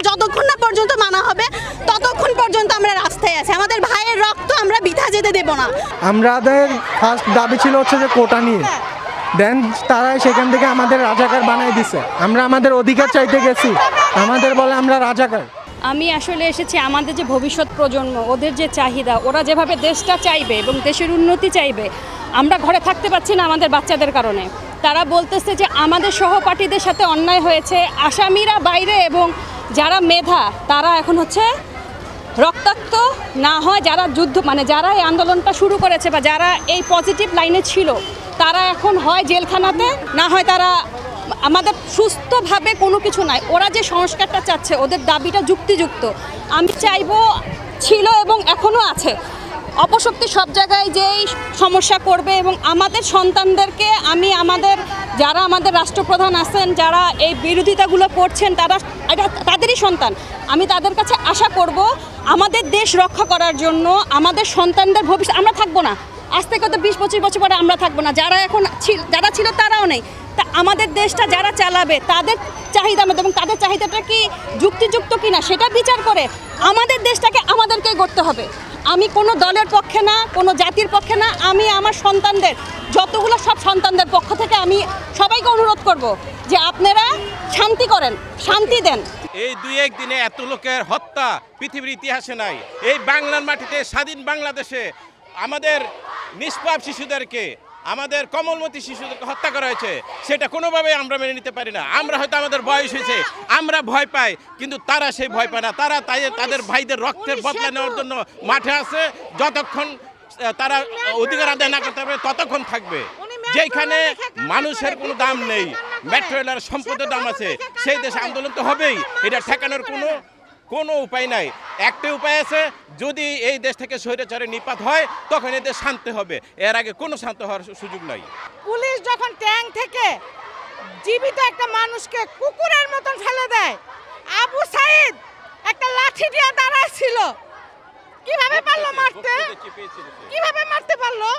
যতক্ষণ না পর্যন্ত মানা হবে ততক্ষণ পর্যন্ত আমরা রাস্তায় আছি। আমাদের ভাইয়ের রক্ত আমরা বৃথা যেতে দেব না। আমাদের ফার্স্ট দাবি ছিল হচ্ছে যে কোটা নিয়ে, দেন তারা সেখান থেকে আমাদের রাজাকার বানাই দিছে। আমরা আমাদের অধিকার চাইতে গেছি, আমাদের বলে আমরা রাজাকার। আমি আসলে এসেছি আমাদের যে ভবিষ্যৎ প্রজন্ম, ওদের যে চাহিদা, ওরা যেভাবে দেশটা চাইবে এবং দেশের উন্নতি চাইবে, আমরা ঘরে থাকতে পারছি না আমাদের বাচ্চাদের কারণে। তারা বলতেছে যে আমাদের সহপাঠীদের সাথে অন্যায় হয়েছে, আসামিরা বাইরে এবং যারা মেধা তারা এখন হচ্ছে রক্তাক্ত না হয়, যারা যুদ্ধ মানে যারা এই আন্দোলনটা শুরু করেছে বা যারা এই পজিটিভ লাইনে ছিল তারা এখন হয় জেলখানাতে, না হয় তারা আমাদের সুস্থভাবে কোনো কিছু নাই। ওরা যে সংস্কারটা চাচ্ছে ওদের দাবিটা যুক্তিযুক্ত। আমি চাইবো, ছিল এবং এখনও আছে, অপশক্তি সব জায়গায় যেই সমস্যা করবে এবং আমাদের সন্তানদেরকে আমি যারা আমাদের রাষ্ট্রপ্রধান আছেন, যারা এই বিরোধিতাগুলো করছেন, এটা তাদেরই সন্তান। আমি তাদের কাছে আশা করব আমাদের দেশ রক্ষা করার জন্য আমাদের সন্তানদের ভবিষ্যৎ, আমরা থাকবো না আজ থেকে তো 20-25 বছর পরে আমরা থাকবো না, যারা ছিল তারাও নেই। তা আমাদের দেশটা যারা চালাবে তাদের চাহিদা মতো এবং তাদের চাহিদাটা কি যুক্তিযুক্ত কিনা সেটা বিচার করে আমাদের দেশটাকে আমাদেরকেই গড়তে হবে। আমি কোনো দলের পক্ষে না, কোনো জাতির পক্ষে না, আমি আমার সন্তানদের যতগুলো সব সন্তানদের পক্ষ থেকে আমি সবাইকে অনুরোধ করব যে আপনারা শান্তি করেন, শান্তি দেন। এই 2-1 দিনে এত লোকের হত্যা পৃথিবীর ইতিহাসে নাই। এই বাংলার মাটিতে স্বাধীন বাংলাদেশে আমাদের নিষ্পাপ শিশুদেরকে, আমাদের কমলমতি শিশুদেরকে হত্যা করা হয়েছে, সেটা কোনোভাবেই আমরা মেনে নিতে পারি না। আমরা হয়তো আমাদের বয়স হয়েছে, আমরা ভয় পাই, কিন্তু তারা সেই ভয় পায় না। তারা তাদের ভাইদের রক্তের বদলা নেওয়ার জন্য মাঠে আছে। যতক্ষণ তারা অধিকার আদায় না করতে পারবে ততক্ষণ থাকবে। যেখানে মানুষের কোনো দাম নেই, মেট্রো রেলের সম্পদের দাম আছে, সেই দেশে আন্দোলন তো হবেই। এটা ঠেকানোর কোনো উপায় নাই। একটাই উপায় আছে, যদি এই দেশ থেকে স্বৈরাচারে নিপাত হয় তখন এই দেশ শান্ত হবে, এর আগে কোনো শান্ত হওয়ার সুযোগ নাই। পুলিশ যখন ট্যাঙ্ক থেকে জীবিত একটা মানুষকে কুকুরের মতন ফেলে দেয়, আবু সাইদ একটা লাঠি দিয়ে দাঁড়াচ্ছিল, কিভাবে পারলো মারতে, কিভাবে মারতে পারলো?